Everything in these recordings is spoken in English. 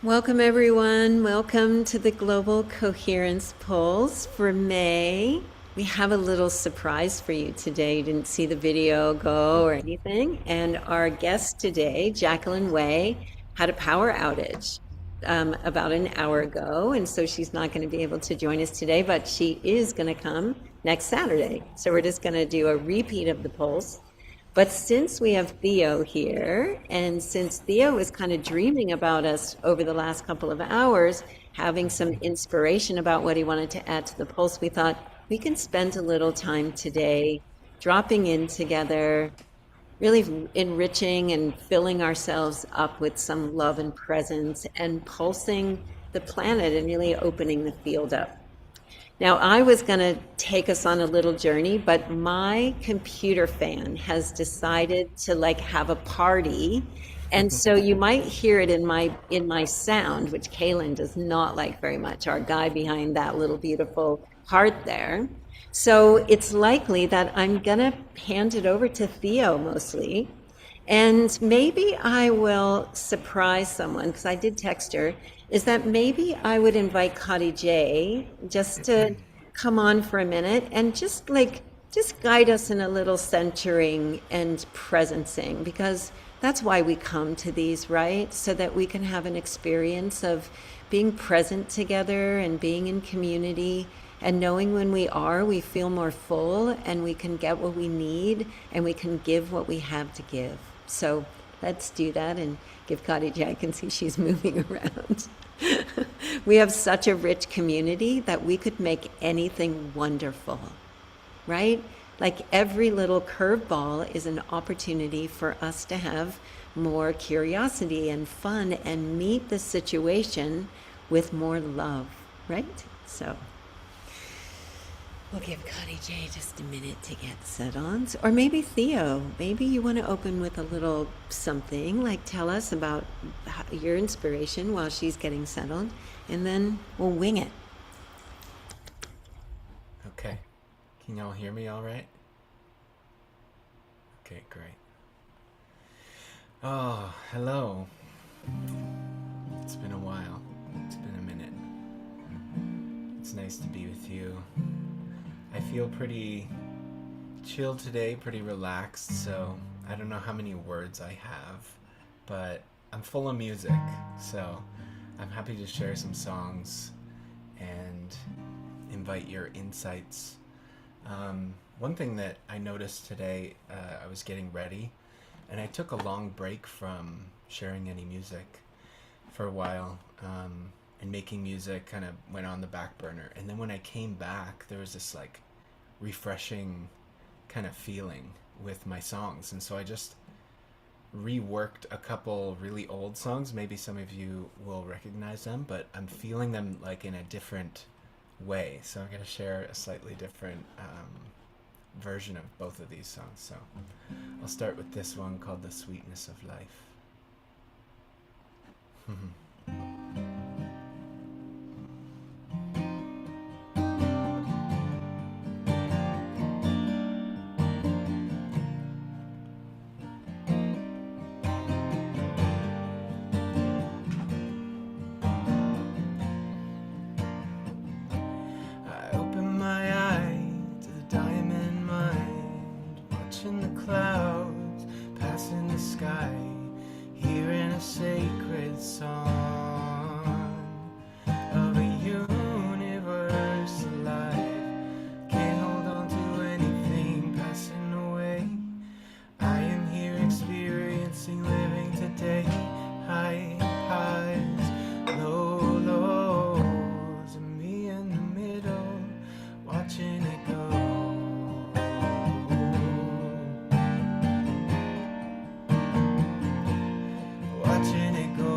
Welcome, everyone. Welcome to the Global Coherence Pulse for May. We have a little surprise for you today. You didn't see the video go or anything. And our guest today, Jacqueline Way, had a power outage about an hour ago. And so she's not going to be able to join us today, but she is going to come next Saturday. So we're just going to do a repeat of the Pulse. But since we have Theo here, and since Theo was kind of dreaming about us over the last couple of hours, having some inspiration about what he wanted to add to the Pulse, we thought we can spend a little time today dropping in together, really enriching and filling ourselves up with some love and presence and pulsing the planet and really opening the field up. Now, I was going to take us on a little journey, but my computer fan has decided to have a party. And so you might hear it in my sound, which Kaylin does not like very much, our guy behind that little beautiful heart there. So it's likely that I'm going to hand it over to Theo mostly. And maybe I will surprise someone because I did text her, is that maybe I would invite Kadi J just to come on for a minute and just guide us in a little centering and presencing because that's why we come to these, right? So that we can have an experience of being present together and being in community and knowing when we feel more full and we can get what we need and we can give what we have to give. So let's do that and give Khadija. I can see she's moving around. We have such a rich community that we could make anything wonderful, right? Like every little curveball is an opportunity for us to have more curiosity and fun and meet the situation with more love, right? So we'll give Connie J just a minute to get settled. Or maybe Theo, maybe you want to open with a little something, like tell us about your inspiration while she's getting settled, and then we'll wing it. Okay. Can y'all hear me all right? Okay, great. Oh, hello. It's been a while. It's been a minute. It's nice to be with you. I feel pretty chill today, pretty relaxed, so I don't know how many words I have, but I'm full of music, so I'm happy to share some songs and invite your insights. One thing that I noticed today, I was getting ready, and I took a long break from sharing any music for a while, and making music kind of went on the back burner. And then when I came back, there was this refreshing kind of feeling with my songs. And so I just reworked a couple really old songs. Maybe some of you will recognize them, but I'm feeling them in a different way. So I'm going to share a slightly different version of both of these songs. So I'll start with this one called The Sweetness of Life. I open my eye to the diamond mind, watching the clouds passing the sky, hearing a sacred song of a universe alive. Can't hold on to anything passing away. I am here experiencing living today. High highs, low lows, and me in the middle, watching it go. Watching it go.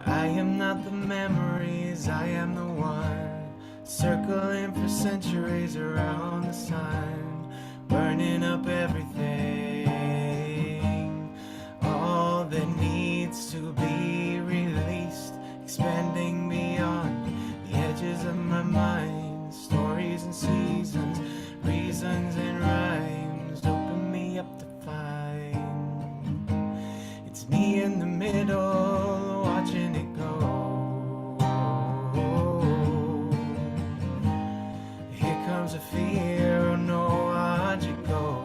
I am not the memories, I am the one, circling for centuries around the sun, burning up everything, all that needs to be released, expanding beyond the edges of my mind, stories and seasons, reasons and in the middle, watching it go. Here comes a fear, oh no, watch it go.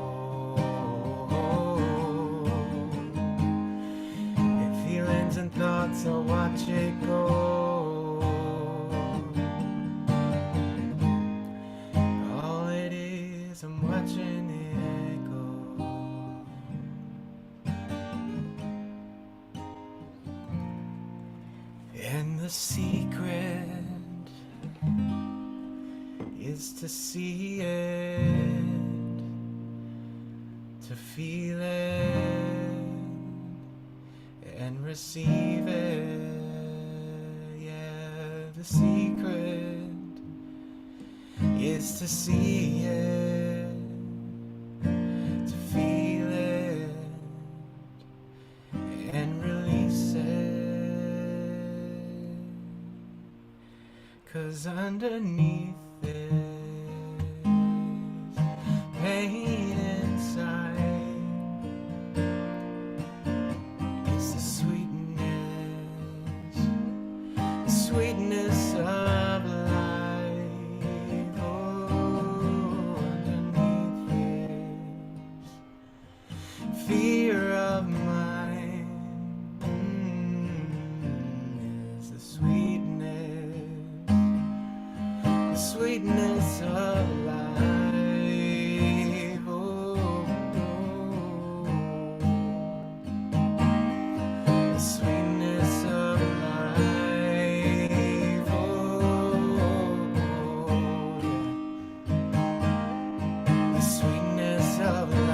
Feelings and thoughts, I'll watch it go. All it is, I'm watching it go. And the secret is to see it, to feel it, and receive it. Yeah, the secret is to see it, to feel it, and release it. 'Cause underneath this pain inside is the sweetness of life. Oh, underneath this fear of mine is the sweetness of life. Oh, the sweetness of life. Oh, the sweetness of life.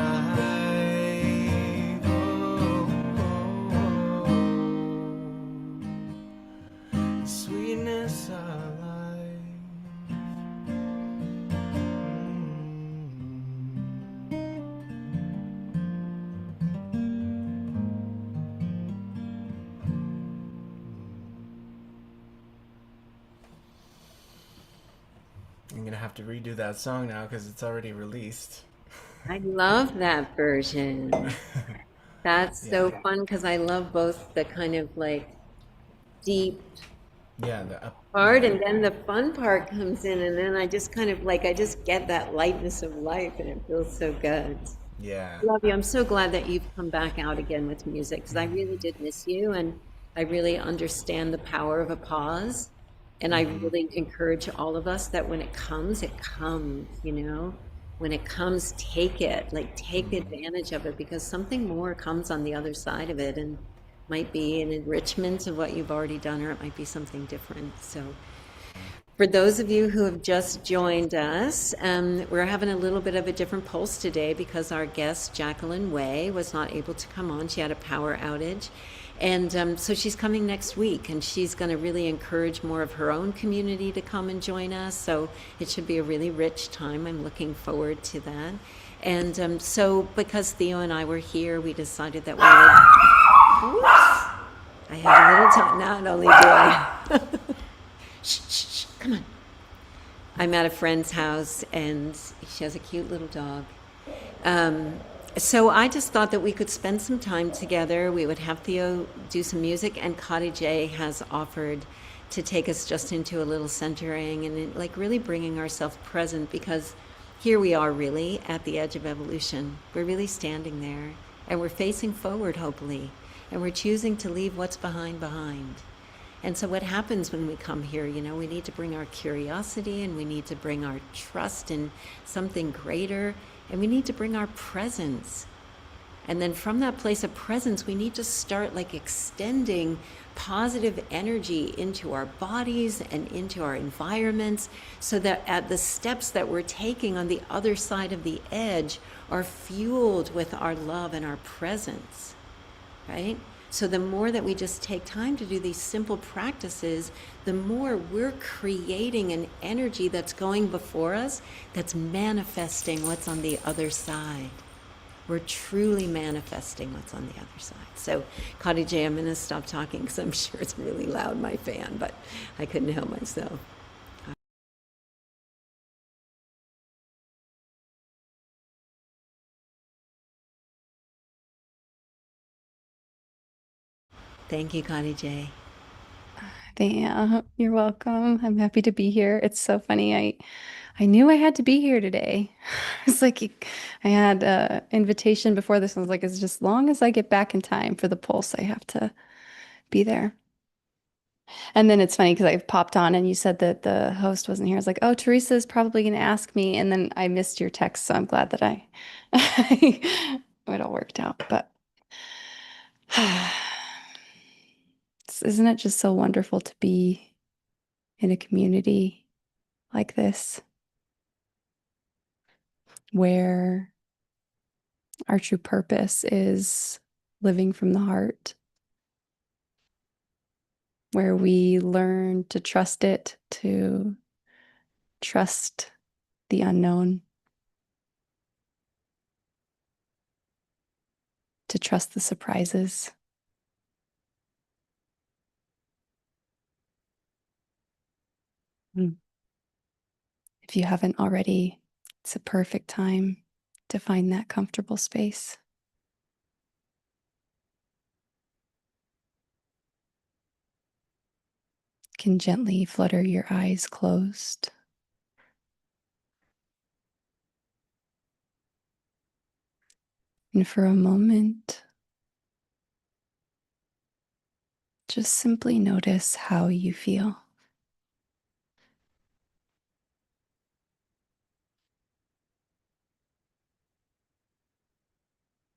Oh, the sweetness of life. I'm gonna have to redo that song now because it's already released. I love that version. That's so Yeah, fun because I love both the kind of like deep yeah, the up, part yeah, and then the fun part comes in and then I just kind of like I just get that lightness of life and it feels so good. yeah. Love you. I'm so glad that you've come back out again with music because I really did miss you and I really understand the power of a pause. And I Mm-hmm. really encourage all of us that when it comes, it comes, you know? When it comes, take it, like take Mm-hmm. advantage of it because something more comes on the other side of it and might be an enrichment of what you've already done or it might be something different. So for those of you who have just joined us, we're having a little bit of a different pulse today because our guest, Jacqueline Way, was not able to come on. She had a power outage. And so she's coming next week, and she's going to really encourage more of her own community to come and join us. So it should be a really rich time. I'm looking forward to that. And so because Theo and I were here, we decided that we would. Whoops! I have a little time. Not only do I. Shh, shh, shh, come on. I'm at a friend's house and she has a cute little dog. Um, so I just thought that we could spend some time together. We would have Theo do some music, and Cottage J has offered to take us just into a little centering and like really bringing ourselves present because here we are really at the edge of evolution. We're really standing there and we're facing forward, hopefully, and we're choosing to leave what's behind. And so, what happens when we come here? You know, we need to bring our curiosity and we need to bring our trust in something greater and we need to bring our presence. And then, from that place of presence, we need to start like extending positive energy into our bodies and into our environments so that at the steps that we're taking on the other side of the edge are fueled with our love and our presence, right? So the more that we just take time to do these simple practices, the more we're creating an energy that's going before us, that's manifesting what's on the other side. We're truly manifesting what's on the other side. So, Cotty J, I'm going to stop talking because I'm sure it's really loud, my fan, but I couldn't help myself. Thank you, Connie J. Yeah, you're welcome. I'm happy to be here. It's so funny. I knew I had to be here today. It's like I had a invitation before this. I was like, it's just long as I get back in time for the pulse, I have to be there. And then it's funny because I popped on and you said that the host wasn't here. I was like, oh, Teresa's probably going to ask me. And then I missed your text, so I'm glad that it all worked out. But isn't it just so wonderful to be in a community like this where our true purpose is living from the heart, where we learn to trust it, to trust the unknown, to trust the surprises. Mm. If you haven't already, it's a perfect time to find that comfortable space. Can gently flutter your eyes closed. And for a moment, just simply notice how you feel.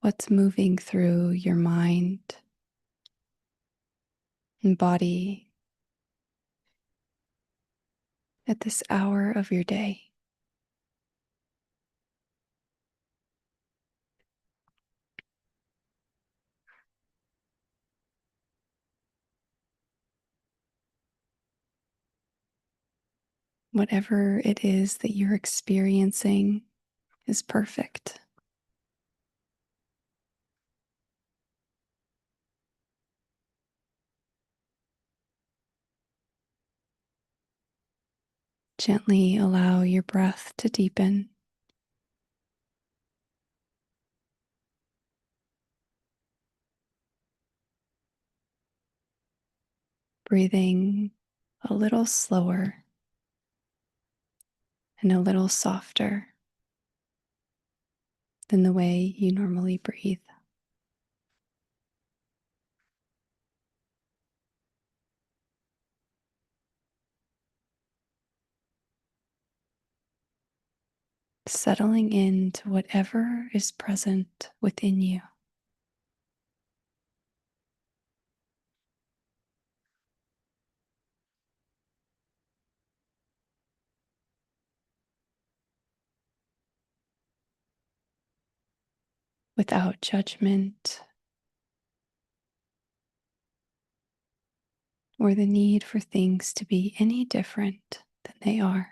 What's moving through your mind and body at this hour of your day. Whatever it is that you're experiencing is perfect. Gently allow your breath to deepen. Breathing a little slower and a little softer than the way you normally breathe. Settling into whatever is present within you. Without judgment or the need for things to be any different than they are.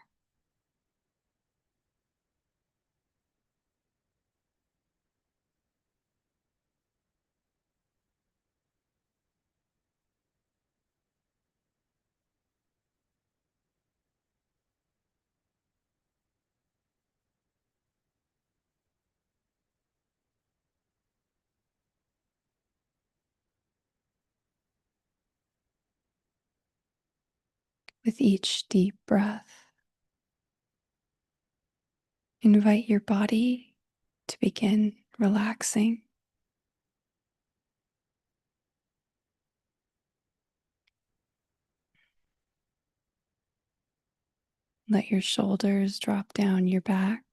With each deep breath, invite your body to begin relaxing. Let your shoulders drop down your back.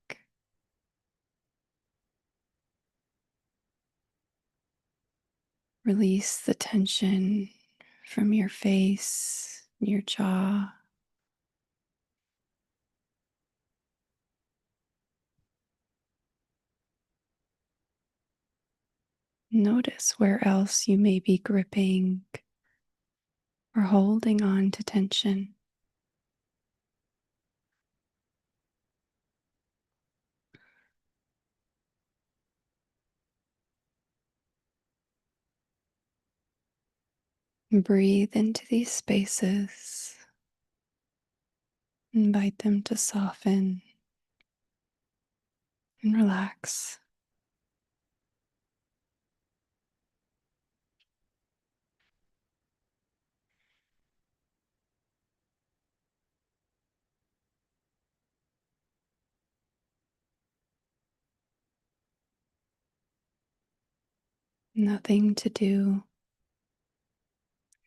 Release the tension from your face, your jaw. Notice where else you may be gripping or holding on to tension. Breathe into these spaces. Invite them to soften and relax. Nothing to do,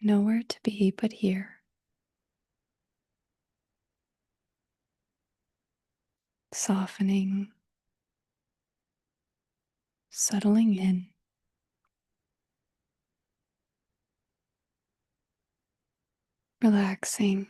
nowhere to be but here, softening, settling in, relaxing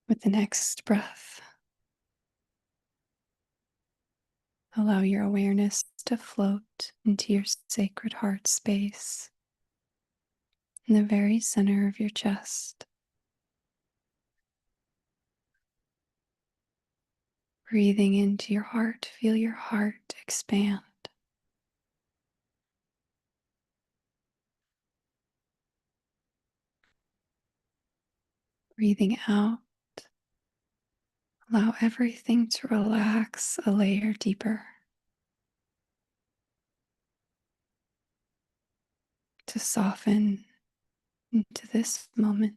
with the next breath. Allow your awareness to float into your sacred heart space in the very center of your chest. Breathing into your heart, feel your heart expand. Breathing out, allow everything to relax a layer deeper, to soften into this moment.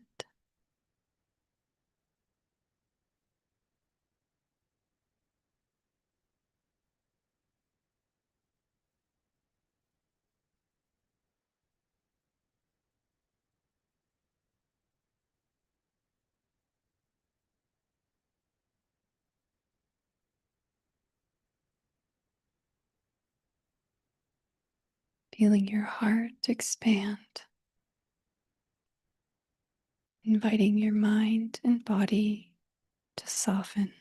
Feeling your heart expand, inviting your mind and body to soften.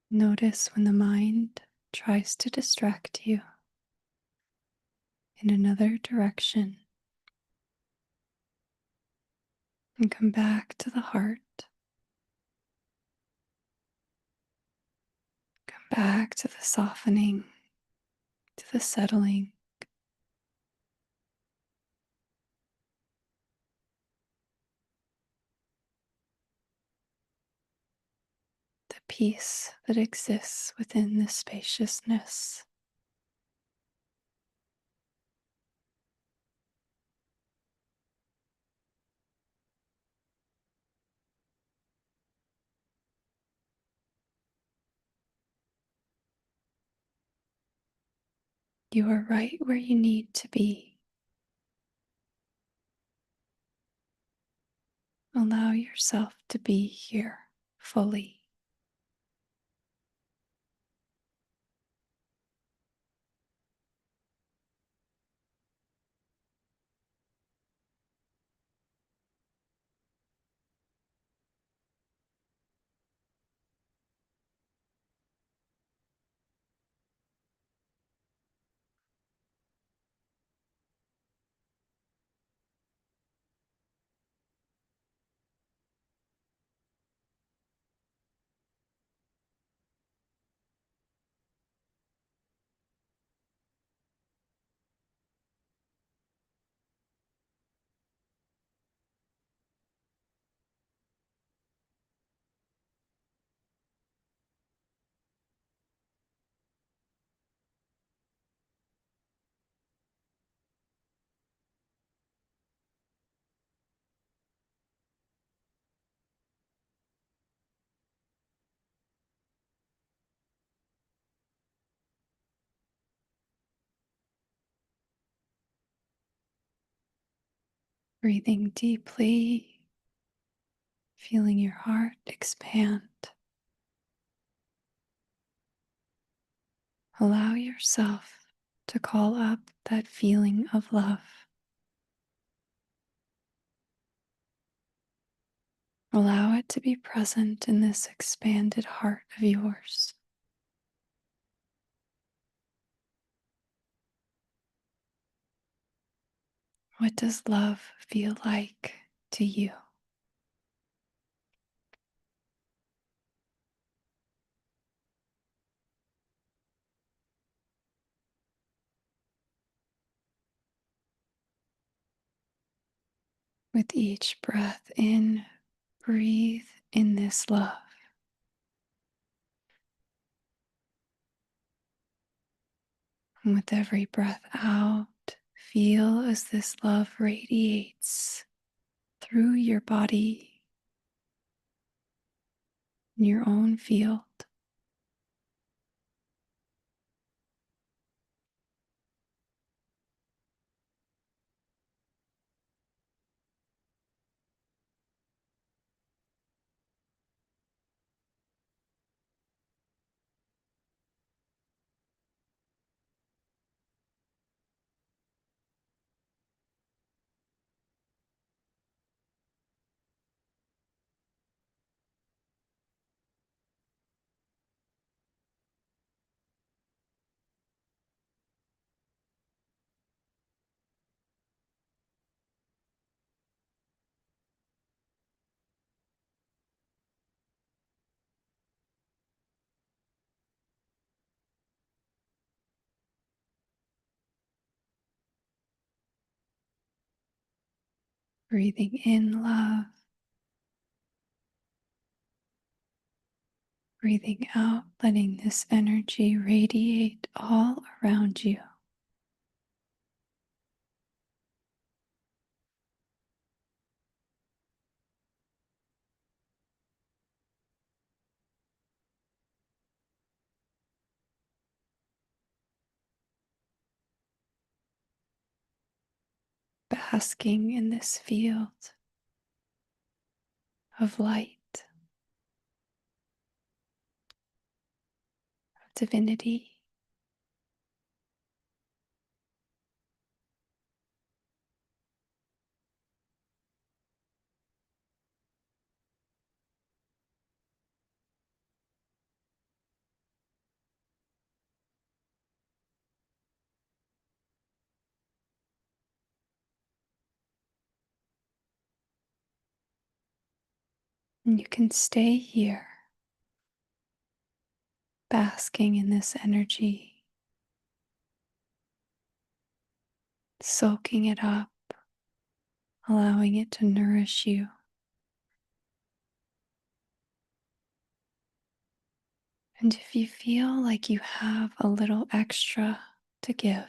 Notice when the mind tries to distract you in another direction and come back to the heart. Come back to the softening, to the settling, the peace that exists within this spaciousness. You are right where you need to be. Allow yourself to be here fully. Breathing deeply, feeling your heart expand. Allow yourself to call up that feeling of love. Allow it to be present in this expanded heart of yours. What does love feel like to you? With each breath in, breathe in this love. And with every breath out, feel as this love radiates through your body in your own field. Breathing in love, breathing out, letting this energy radiate all around you. Basking in this field of light, of divinity. And you can stay here, basking in this energy, soaking it up, allowing it to nourish you. And if you feel like you have a little extra to give,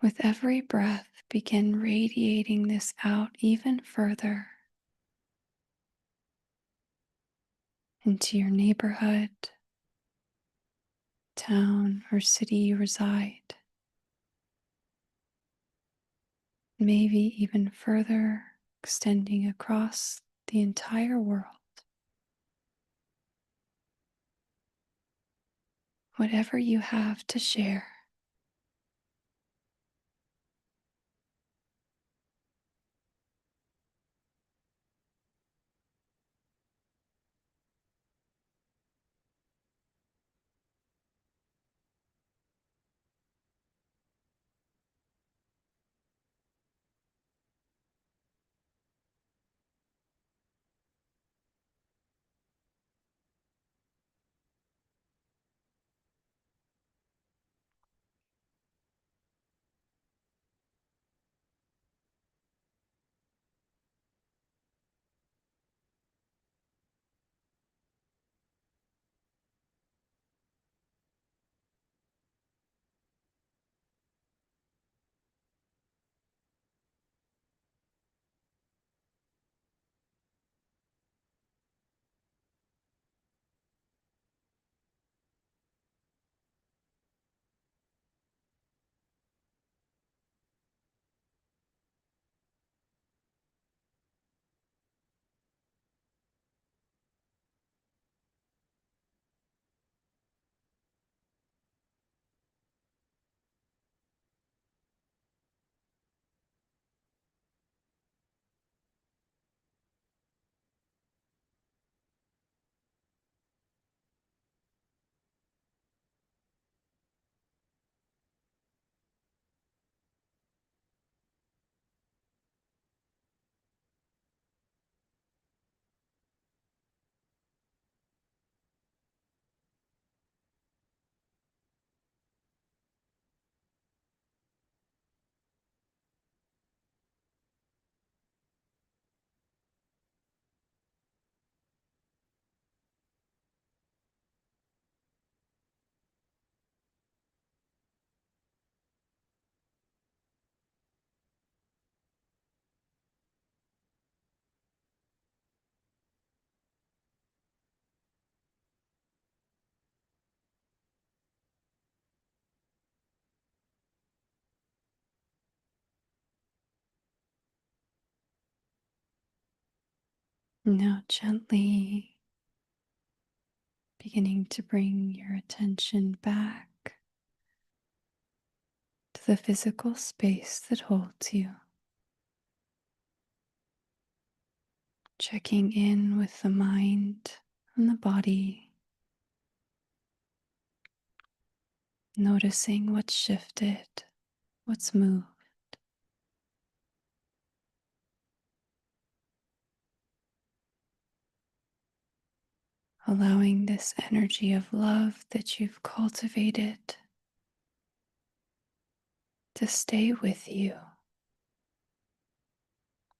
with every breath, begin radiating this out even further into your neighborhood, town, or city you reside. Maybe even further, extending across the entire world. Whatever you have to share. Now, gently beginning to bring your attention back to the physical space that holds you. Checking in with the mind and the body, noticing what's shifted, what's moved. Allowing this energy of love that you've cultivated to stay with you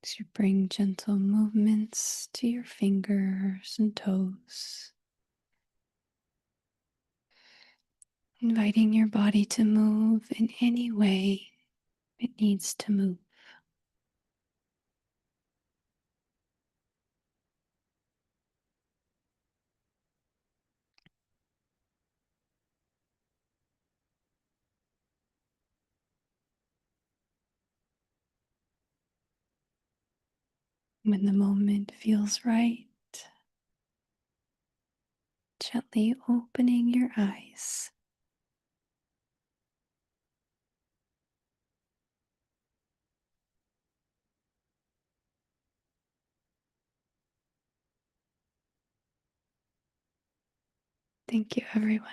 as you bring gentle movements to your fingers and toes, inviting your body to move in any way it needs to move. When the moment feels right, gently opening your eyes. Thank you, everyone.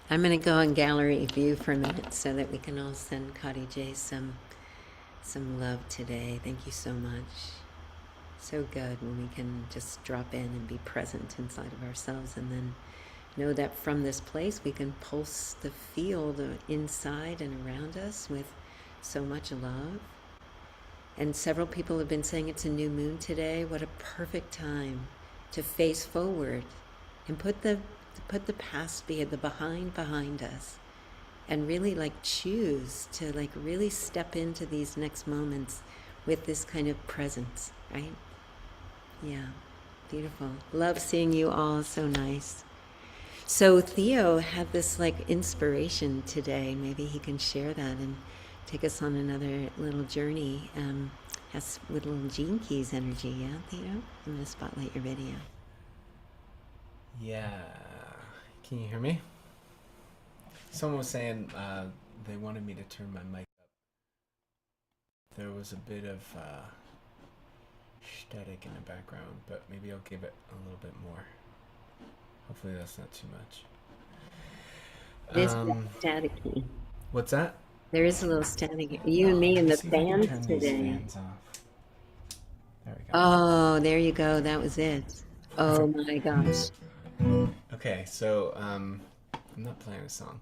I'm going to go on gallery view for a minute so that we can all send Kadi J some love today. Thank you so much. So good when we can just drop in and be present inside of ourselves, and then know that from this place we can pulse the field inside and around us with so much love. And several people have been saying it's a new moon today. What a perfect time to face forward and put the past the behind us, and really like choose to like really step into these next moments with this kind of presence, right? Yeah, beautiful. Love seeing you all. So nice. So Theo had this like inspiration today. Maybe he can share that and take us on another little journey. Has with little Gene Keys energy, yeah, Theo? I'm gonna spotlight your video. Yeah. Can you hear me? Someone was saying they wanted me to turn my mic up. There was a bit of static in the background, but maybe I'll give it a little bit more. Hopefully that's not too much. It is staticky. What's that? There is a little static. You and me and the See if I can fans turn these today. fans off. There we go. Oh, there you go. That was it. Oh my gosh. Okay, so I'm not playing a song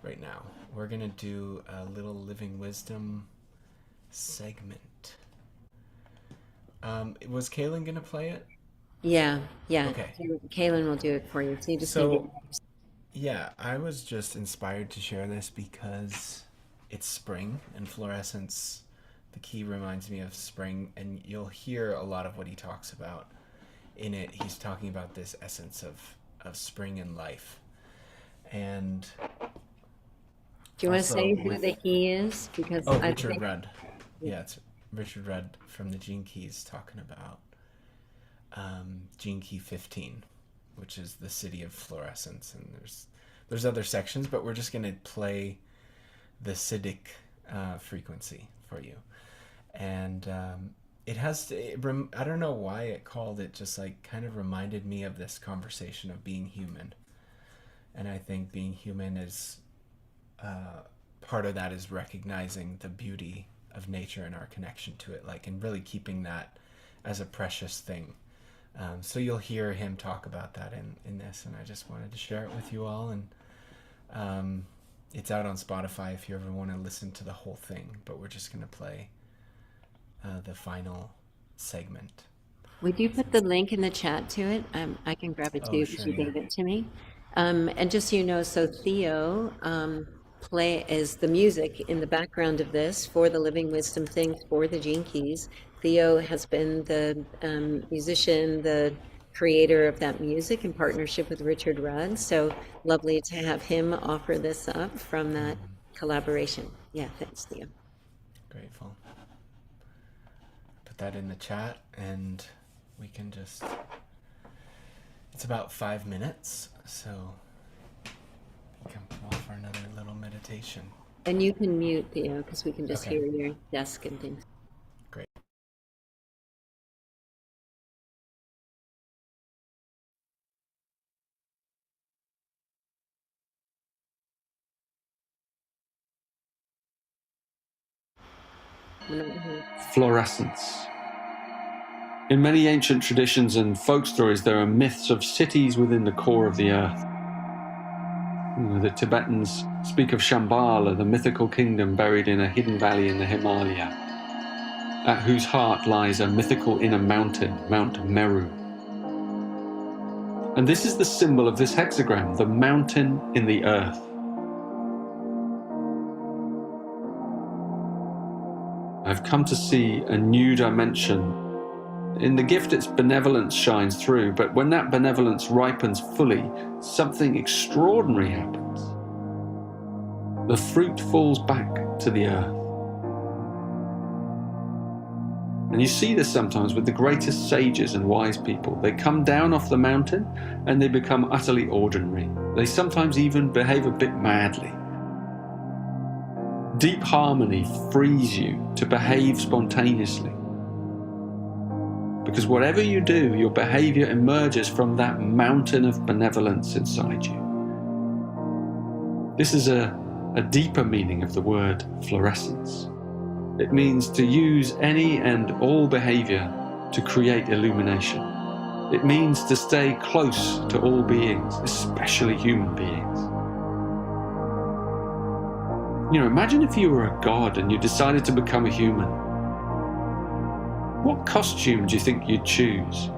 right now. We're gonna do a little living wisdom segment. Was Kaylin gonna play it? Yeah, yeah. Okay. Kaylin will do it for you. So you just need So to. yeah, I was just inspired to share this because it's spring and fluorescence. The key reminds me of spring, and you'll hear a lot of what he talks about in it. He's talking about this essence of spring and life, and Do you want to also say who with the he is? Because oh I Richard think Rudd. Yeah, it's Richard Rudd from the Gene Keys talking about Gene Key 15, which is the city of fluorescence, and there's other sections, but we're just gonna play the Siddhic frequency for you, and it has to. I don't know why it called it. Just like kind of reminded me of this conversation of being human, and I think being human is part of that is recognizing the beauty of nature and our connection to it, like, and really keeping that as a precious thing. So you'll hear him talk about that in this, and I just wanted to share it with you all. And it's out on Spotify if you ever want to listen to the whole thing, but we're just going to play the final segment. would you put the link in the chat to it? I can grab it Oh, too because sure, you yeah. gave it to me. And just so you know, so Theo play is the music in the background of this for the Living Wisdom things for the Gene Keys. Theo has been the musician, the creator of that music in partnership with Richard Rudd. So lovely to have him offer this up from that collaboration. Yeah, thanks, Theo. Grateful. Put that in the chat and we can just, it's about 5 minutes, so we can pull for another little meditation. And you can mute, Theo, because we can just Okay. hear your desk and things. Great. Fluorescence. In many ancient traditions and folk stories, there are myths of cities within the core of the earth. The Tibetans speak of Shambhala, the mythical kingdom buried in a hidden valley in the Himalaya, at whose heart lies a mythical inner mountain, Mount Meru. And this is the symbol of this hexagram, the mountain in the earth. I've come to see a new dimension. In the gift, its benevolence shines through, but when that benevolence ripens fully, something extraordinary happens. The fruit falls back to the earth. And you see this sometimes with the greatest sages and wise people. They come down off the mountain and they become utterly ordinary. They sometimes even behave a bit madly. Deep harmony frees you to behave spontaneously. Because whatever you do, your behavior emerges from that mountain of benevolence inside you. This is a deeper meaning of the word fluorescence. It means to use any and all behavior to create illumination. It means to stay close to all beings, especially human beings. You know, imagine if you were a god and you decided to become a human. What costume do you think you'd choose?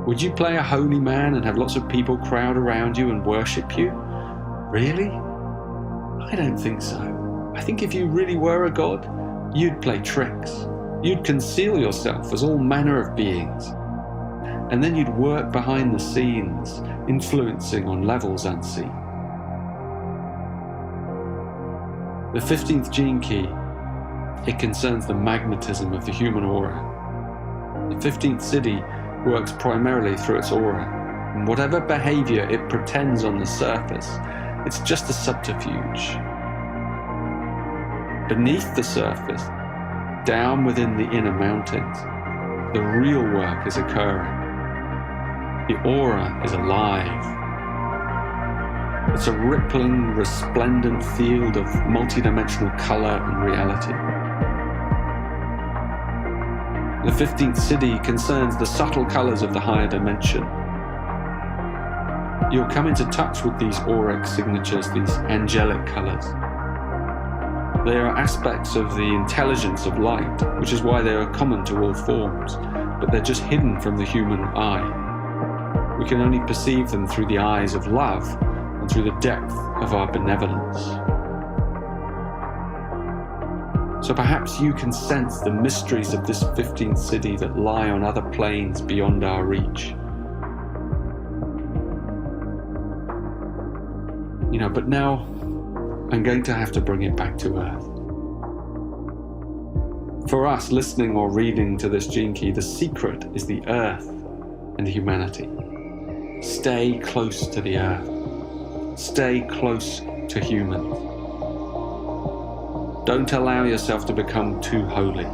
Would you play a holy man and have lots of people crowd around you and worship you? Really? I don't think so. I think if you really were a god, you'd play tricks. You'd conceal yourself as all manner of beings. And then you'd work behind the scenes, influencing on levels unseen. The 15th gene key, it concerns the magnetism of the human aura. The 15th siddhi works primarily through its aura, and whatever behavior it pretends on the surface, it's just a subterfuge. Beneath the surface, down within the inner mountains, the real work is occurring. The aura is alive. It's a rippling, resplendent field of multidimensional color and reality. The 15th siddhi concerns the subtle colors of the higher dimension. You'll come into touch with these auric signatures, these angelic colors. They are aspects of the intelligence of light, which is why they are common to all forms, but they're just hidden from the human eye. We can only perceive them through the eyes of love and through the depth of our benevolence. So perhaps you can sense the mysteries of this 15th siddhi that lie on other planes beyond our reach. You know, but now I'm going to have to bring it back to earth. For us, listening or reading to this gene key, the secret is the earth and humanity. Stay close to the earth. Stay close to humans. Don't allow yourself to become too holy.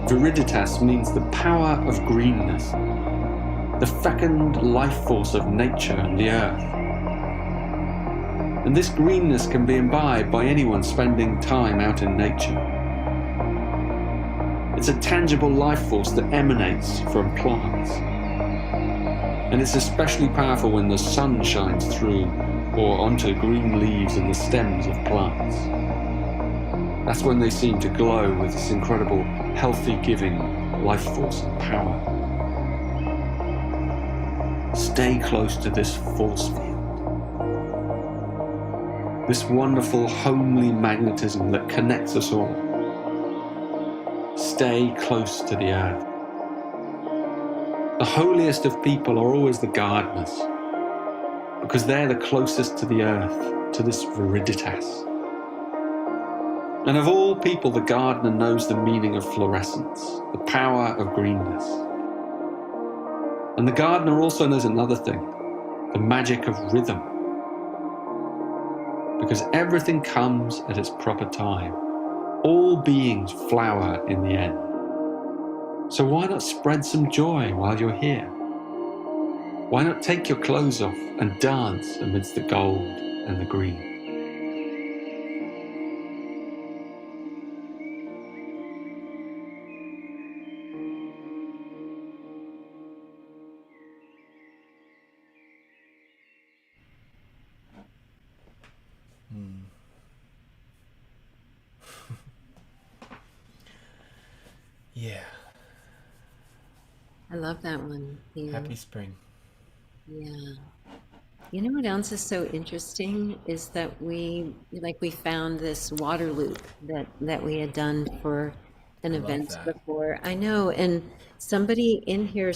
Viriditas means the power of greenness, the fecund life force of nature and the earth. And this greenness can be imbibed by anyone spending time out in nature. It's a tangible life force that emanates from plants. And it's especially powerful when the sun shines through or onto green leaves and the stems of plants. That's when they seem to glow with this incredible, healthy giving life force and power. Stay close to this force field. This wonderful, homely magnetism that connects us all. Stay close to the earth. The holiest of people are always the gardeners, because they're the closest to the earth, to this viriditas. And of all people, the gardener knows the meaning of fluorescence, the power of greenness. And the gardener also knows another thing, the magic of rhythm. Because everything comes at its proper time. All beings flower in the end. So why not spread some joy while you're here? Why not take your clothes off and dance amidst the gold and the green? Yeah. I love that one. Yeah. Happy spring. Yeah. You know what else is so interesting is that we found this water loop that we had done for an I love event that. before. I know, and somebody in here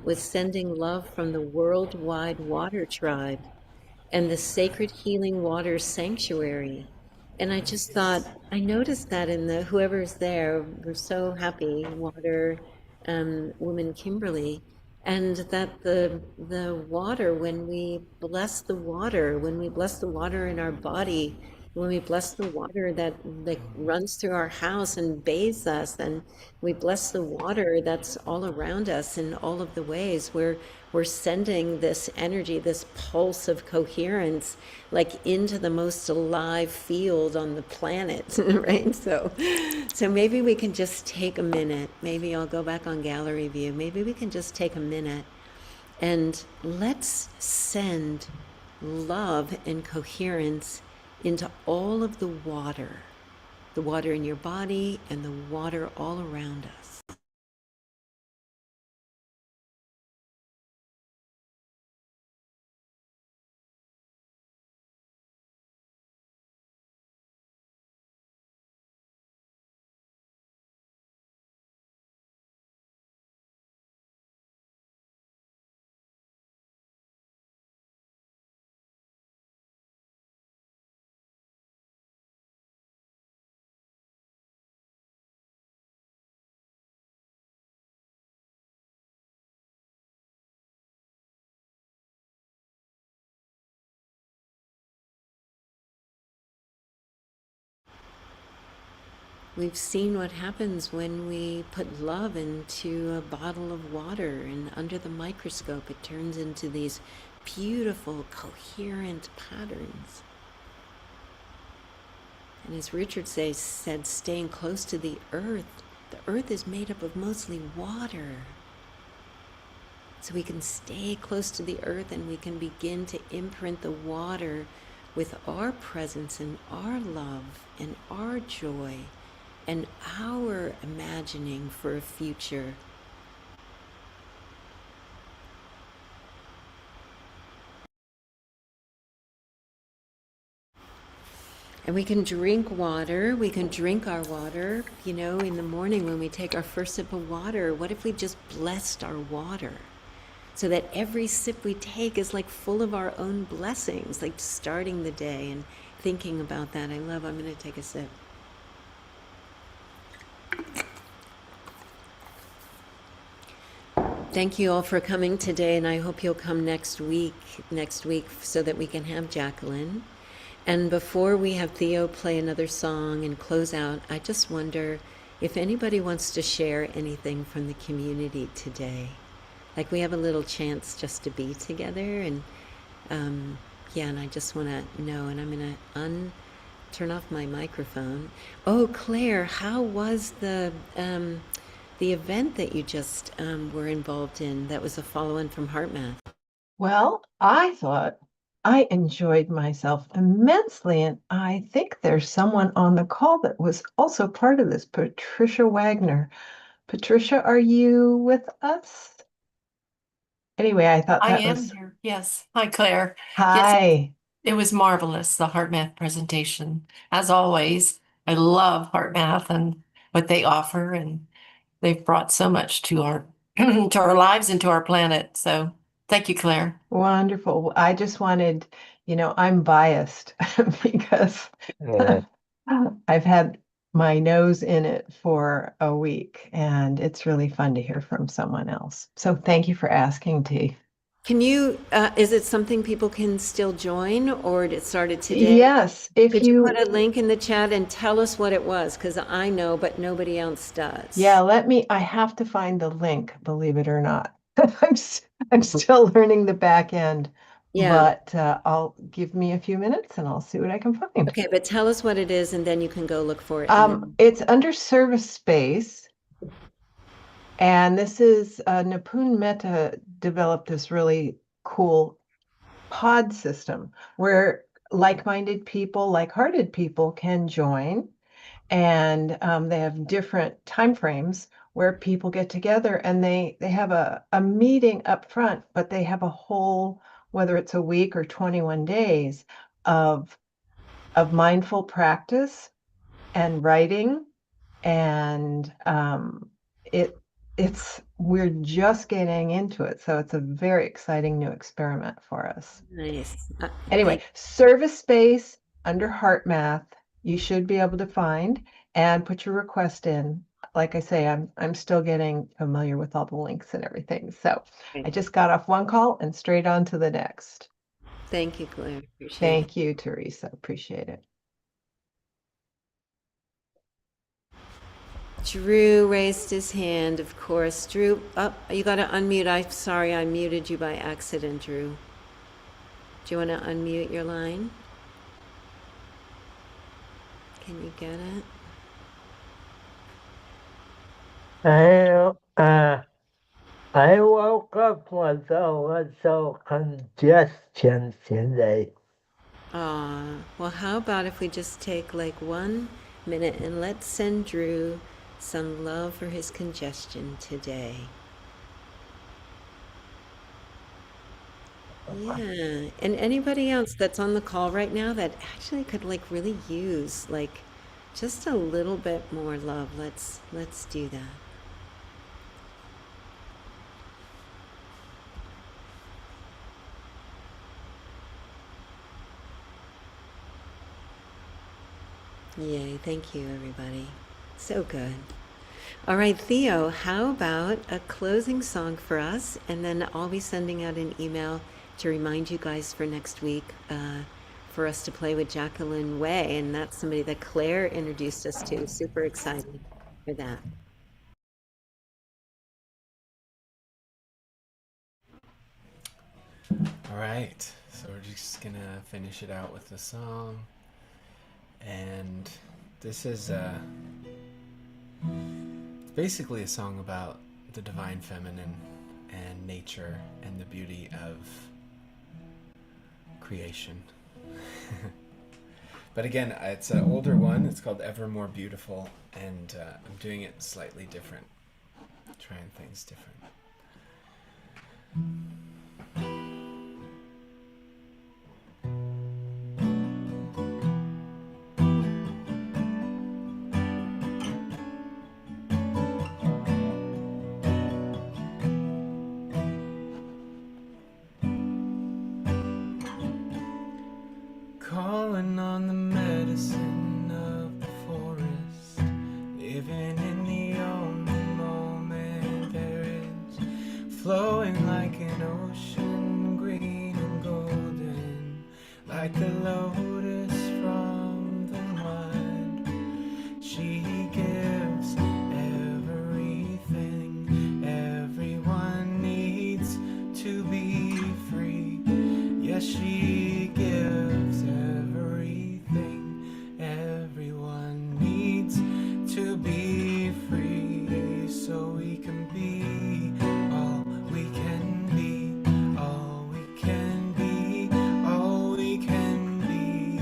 was sending love from the Worldwide Water Tribe and the Sacred Healing Water Sanctuary. And I just thought, I noticed that in the whoever's there, we're so happy, water woman Kimberly, and that the water, when we bless the water, when we bless the water in our body, when we bless the water that runs through our house and bathes us, and we bless the water that's all around us in all of the ways, we're sending this energy, this pulse of coherence, like into the most alive field on the planet, right? So maybe we can just take a minute. Maybe I'll go back on gallery view. Maybe we can just take a minute and let's send love and coherence into all of the water in your body and the water all around us. We've seen what happens when we put love into a bottle of water, and under the microscope, it turns into these beautiful, coherent patterns. And as Richard said, staying close to the earth is made up of mostly water. So we can stay close to the earth and we can begin to imprint the water with our presence and our love and our joy and our imagining for a future. And we can drink water, we can drink our water, in the morning when we take our first sip of water. What if we just blessed our water? So that every sip we take is like full of our own blessings, like starting the day and thinking about that. I'm going to take a sip. Thank you all for coming today, and I hope you'll come next week so that we can have Jacqueline. And before we have Theo play another song and close out, I just wonder if anybody wants to share anything from the community today. Like we have a little chance just to be together, and and I just want to know, and I'm going to turn off my microphone. Oh, Claire, how was the event that you just were involved in that was a follow-on from HeartMath? Well, I thought I enjoyed myself immensely, and I think there's someone on the call that was also part of this, Patricia Wagner. Patricia, are you with us? Anyway, I thought I that am was... here. Yes. Hi, Claire. Yes, Hi. it was marvelous, the Heart Math presentation. As always, I love Heart Math and what they offer, and they've brought so much to our to our lives and to our planet. So Thank you, Claire. Wonderful. I just wanted, I'm biased because I've had my nose in it for a week, and it's really fun to hear from someone else. So thank you for asking, T. Can you, is it something people can still join, or it started today? Yes, if Could you you, put a link in the chat and tell us what it was? Because I know, but nobody else does. yeah, I have to find the link, believe it or not. I'm still learning the back end, Yeah. but I'll give me a few minutes and I'll see what I can find. Okay, but tell us what it is, and then you can go look for it. and then- It's under service space. And this is Nipun Mehta developed this really cool pod system where like-minded people, like-hearted people can join, and they have different time frames where people get together and they have a meeting up front, but they have a whole, whether it's a week or 21 days of mindful practice and writing, and we're just getting into it, so it's a very exciting new experiment for us. Nice. Anyway, service space under HeartMath, you should be able to find and put your request in. Like I say, I'm still getting familiar with all the links and everything. So I just got off one call and straight on to the next. Thank you, Claire. Appreciate it. Thank you, Teresa. Appreciate it. Drew raised his hand, of course. Drew, you got to unmute. I'm sorry, I muted you by accident, Drew. Do you want to unmute your line? Can you get it? I woke up with a little congestion today. Well, how about if we just take like 1 minute and let's send Drew some love for his congestion today. Yeah, and anybody else that's on the call right now that actually could like really use like just a little bit more love. Let's do that. Yay, thank you everybody. So good. All right, Theo, how about a closing song for us? And then I'll be sending out an email to remind you guys for next week for us to play with Jacqueline Way. And that's somebody that Claire introduced us to. Super excited for that. All right, so we're just gonna finish it out with the song. And this is basically a song about the divine feminine and nature and the beauty of creation. But again, it's an older one. It's called Ever More Beautiful, and I'm doing it slightly different, trying things different. Calling on the medicine of the forest, living in the only moment there is, flowing like an ocean, green and golden, like the lotus from the mud. She gives everything everyone needs to be free. Yes, she gives everything everyone needs to be free, so we can be all we can be, all we can be, all we can be.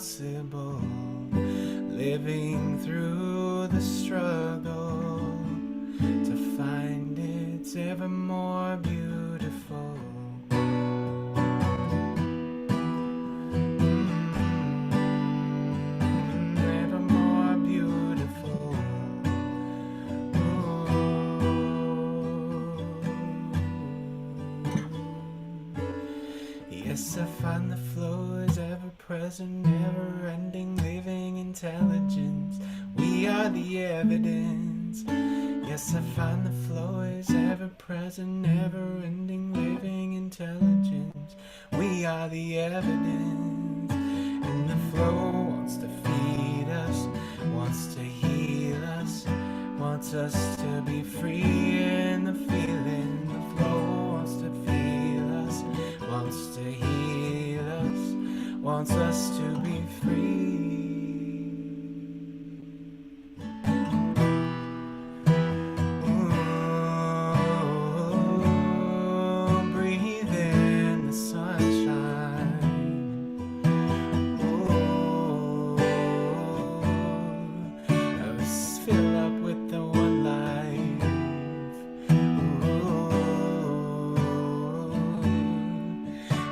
impossible, living through the struggle to find it's ever more beautiful. Ever more beautiful. Yes, I find the flow is ever present, never ending, living intelligence. We are the evidence. Yes, I find the flow is ever present, never ending, living intelligence. We are the evidence. And the flow wants to feed us, wants to heal us, wants us to be free in the feeling. The flow wants to feel us, wants to heal us, wants us to be free. Ooh, breathe in the sunshine. Ooh, fill up with the one life. Ooh,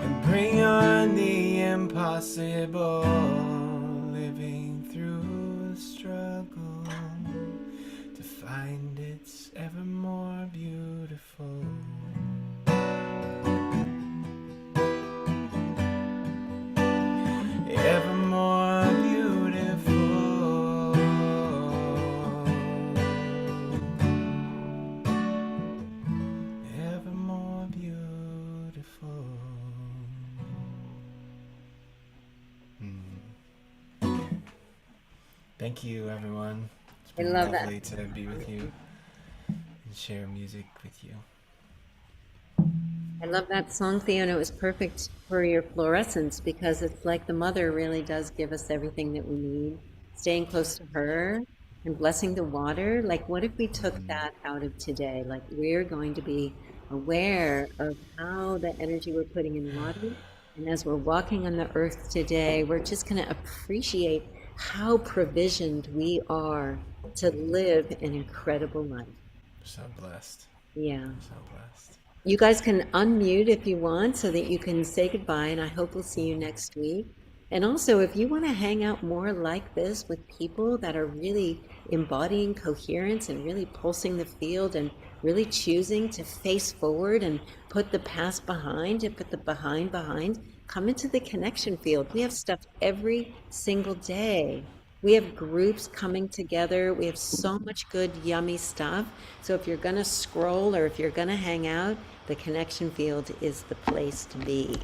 and bring on the impossible, living through the struggle to find it's ever more beautiful. Ever more beautiful. Ever more beautiful. Thank you, everyone. It's I been love that. lovely to be with you and share music with you. I love that song, Theo, and it was perfect for your fluorescence because it's like the mother really does give us everything that we need. Staying close to her and blessing the water. Like, what if we took that out of today? Like, we're going to be aware of how the energy we're putting in water. And as we're walking on the earth today, we're just going to appreciate how provisioned we are to live an incredible life. So blessed. Yeah. So blessed. You guys can unmute if you want so that you can say goodbye, and I hope we'll see you next week. And also, if you want to hang out more like this with people that are really embodying coherence and really pulsing the field and really choosing to face forward and put the past behind and put the behind, come into the connection field. We have stuff every single day. We have groups coming together. We have so much good, yummy stuff. So if you're going to scroll or if you're going to hang out, the connection field is the place to be.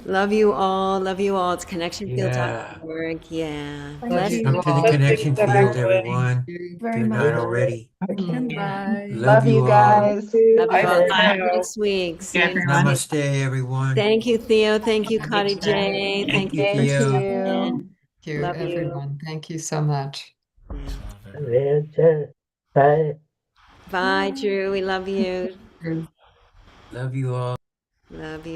Love you all. Love you all. It's connectionfield.org. Yeah. Thank Bless you. you. Come to the all. connection field, everyone. Thank you Good very night much. already. Okay. Bye. Love You you all. guys. Love you all. Bye. See you next week. See you next week. Namaste, everyone. Thank you, Theo. Thank you, Kari J. Thank you, Thank Theo. you. Thank you, Love you. everyone. Thank you so much. Much love, everyone. Bye. Bye, Drew. We love you. Love you all. Love you.